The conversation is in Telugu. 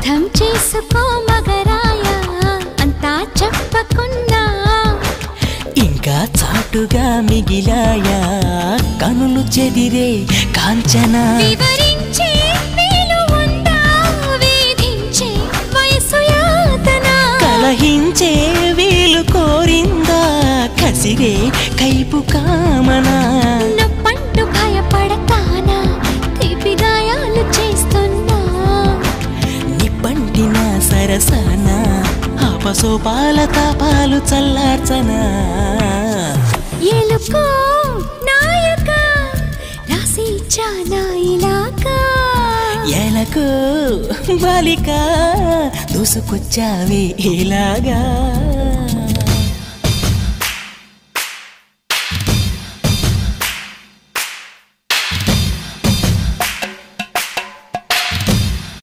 అర్థం చేసుకో మగరాయ అంతా చెప్పకున్నా ఇంకా చాటుగా మిగిలాయా కనులు చెదిరే కాంచనా వివరించే వీలు ఉందా వేధించే వయసు యాతన కలహించే వీలు కోరిందా కసిరే కైపు కామనా నొప్పంటూ భయపడతానా తీపి గాయాలు చేస్తున్నా నిప్పంటిన సరసన ఆపసోపాల తాపాలు చల్లార్చనా ఎలుకో నాయక రాసి ఇచ్చానా ఇలాగా ఎలకు బాలిక దూసుకొచ్చావే ఇలాగా